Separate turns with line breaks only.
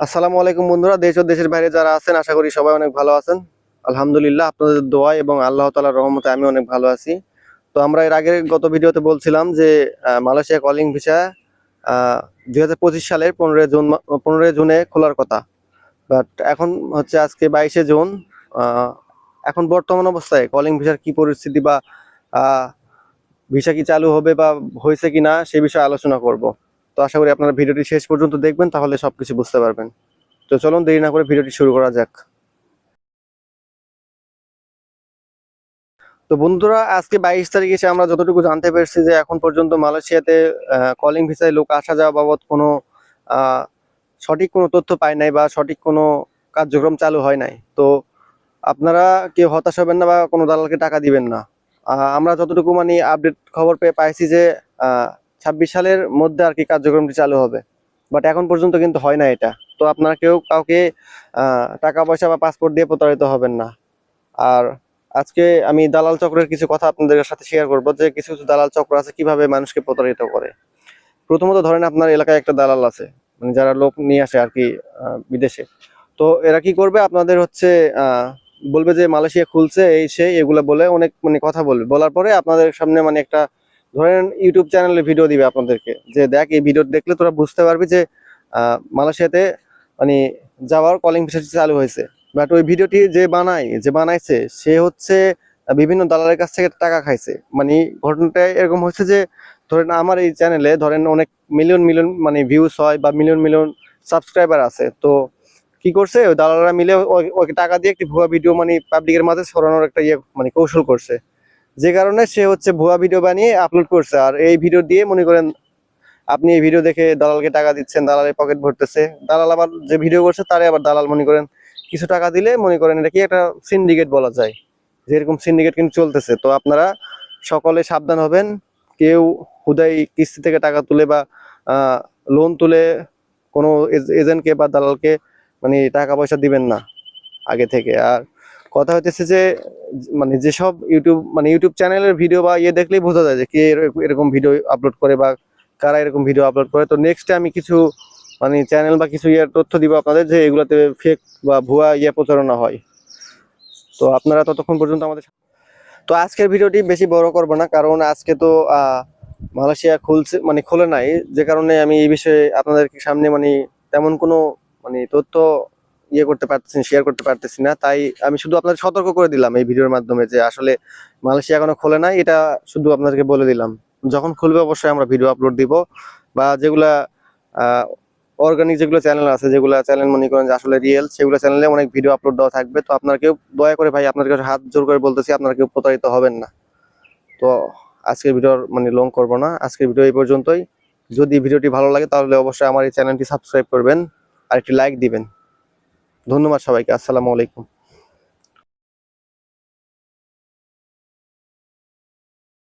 আসসালামু আলাইকুম বন্ধুরা, দেশ ও দেশের বাইরে যারা আছেন আশা করি সবাই অনেক ভালো আছেন। আলহামদুলিল্লাহ, আপনাদের দোয়া এবং আল্লাহ তাআলার রহমতে আমি অনেক ভালো আছি। তো আমরা এর আগের গত ভিডিওতে বলছিলাম যে মালয়েশিয়া কলিং ভিসা 2025 সালের 15 জুনে খোলার কথা। বাট এখন হচ্ছে আজকে 22 জুন। আহ, এখন বর্তমান অবস্থায় কলিং ভিসার কি পরিস্থিতি বা ভিসা কি চালু হবে বা হয়েছে কিনা সে বিষয়ে আলোচনা করব। তো আশা করি আপনারা ভিডিওটি শেষ পর্যন্ত দেখবেন, তাহলে সবকিছু বুঝতে পারবেন। তো চলুন দেরি না করে ভিডিওটি শুরু করা যাক। তো বন্ধুরা, আজকে 22 তারিখ এসে আমরা যতটুকু জানতে পেরেছি যে এখন পর্যন্ত মালয়েশিয়াতে কলিং ভিসায় লোক আসা যাওয়া বাবদ কোনো আহ, সঠিক কোনো তথ্য পাই নাই বা সঠিক কোনো কার্যক্রম চালু হয় নাই। তো আপনারা কেউ হতাশ হবেন না বা কোনো দালালকে টাকা দিবেন না। আমরা যতটুকু মানে আপডেট খবর পেয়ে পাইছি যে 26 সালের মধ্যে আর কি কার্যক্রমটি চালু হবে। বাট এখন পর্যন্ত কিন্তু হয় না এটা। তো আপনারা কেউ কাউকে টাকা পয়সা বা পাসপোর্ট দিয়ে প্রতারিত হবেন না। আর আজকে আমি দালাল চক্রের কিছু কথা আপনাদের সাথে শেয়ার করব যে কিছু কিছু দালাল চক্র আছে কিভাবে মানুষকে প্রতারিত করে। প্রথমত ধরেন আপনার এলাকায় একটা দালাল আছে, মানে যারা লোক নিয়ে আসে আর কি বিদেশে। তো এরা কি করবে, আপনাদের হচ্ছে বলবে যে মালয়েশিয়া খুলছে এই সেই এগুলো বলে অনেক মানে কথা বলবে, বলার পরে আপনাদের সামনে মানে একটা ধরেন ইউটিউব চ্যানেলে ভিডিও দিবে আপনাদেরকে যে দেখ এই ভিডিও দেখলে তোরা বুঝতে পারবি যে মালয়েশিয়াতে মানে যাওয়ার কলিং ভিসা চালু হয়েছে। বাট ওই ভিডিওটি যে বানাইছে সে হচ্ছে বিভিন্ন দালালের কাছ থেকে টাকা খাইছে। মানে ঘটনাটা এরকম হচ্ছে যে ধরেন আমার এই চ্যানেলে ধরেন অনেক মিলিয়ন মিলিয়ন মানে ভিউজ হয় বা মিলিয়ন মিলিয়ন সাবস্ক্রাইবার আছে। তো কি করছে ওই দালালরা মিলে ওকে টাকা দিয়ে একটি ভুয়া ভিডিও মানে পাবলিকের মাঝে ছড়ানোর একটা মানে কৌশল করছে। যে কারণে সে হচ্ছে ভুয়া ভিডিও বানিয়ে আপলোড করছে। আর এই ভিডিও দিয়ে মনে করেন আপনি এই ভিডিও দেখে দালালকে টাকা দিচ্ছেন, দালালের পকেট ভরতেছে। দালাল আবার যে ভিডিও করছে তারে আবার দালাল মনে করেন কিছু টাকা দিলে মনে করেন এটা কি একটা সিন্ডিকেট বলা যায়। যেরকম সিন্ডিকেট কিন্তু চলতেছে। তো আপনারা সকলে সাবধান হবেন। কেউ হুদাই কিস্তি থেকে টাকা তুলে বা লোন তুলে কোনো এজেন্টকে বা দালালকে মানে টাকা পয়সা দিবেন না আগে থেকে। আর কথা হইতেছে যে মানে যেসব ইউটিউব চ্যানেলের ভিডিও বা দেখলেই বোঝা যায় যে কে এরকম ভিডিও আপলোড করে বা কারা এরকম ভিডিও আপলোড করে। তো নেক্সটে আমি কিছু মানে চ্যানেল বা কিছু তথ্য দিব আপনাদের যে এগুলাতে ফেক বা ভুয়া প্রচারণা হয়। তো আপনারা ততক্ষণ পর্যন্ত তো আজকের ভিডিওটি বেশি বড় করব না, কারণ আজকে তো মালয়েশিয়া খুলছে মানে খোলে নাই। যে কারণে আমি এই বিষয়ে আপনাদের সামনে মানে তেমন কোনো মানে তথ্য করতে পারতেছি, শেয়ার করতে পারতেছি না। তাই আমি শুধু আপনাদের সতর্ক করে দিলাম এই ভিডিওর মাধ্যমে যে আসলে মালয়েশিয়া এখনো খোলে নাই, এটা শুধু আপনাদেরকে বলে দিলাম। যখন খুলবে অবশ্যই আমরা ভিডিও আপলোড দিব। বা যেগুলা অর্গানিক যেগুলো চ্যানেল আছে, যেগুলো চ্যানেল মনে করেন যে আসলে রিয়েল, সেগুলো চ্যানেলে অনেক ভিডিও আপলোড দেওয়া থাকবে। তো আপনারা কেউ দয়া করে ভাই আপনাদের কাছে হাত জোর করে বলতেছি, আপনারা কেউ প্রতারিত হবেন না। তো আজকের ভিডিও মানে লং করব না, আজকের ভিডিও এই পর্যন্তই। যদি ভিডিওটি ভালো লাগে তাহলে অবশ্যই আমার এই চ্যানেলটি সাবস্ক্রাইব করবেন আর একটি লাইক দিবেন। ধন্যবাদ সবাইকে। আসসালামু আলাইকুম।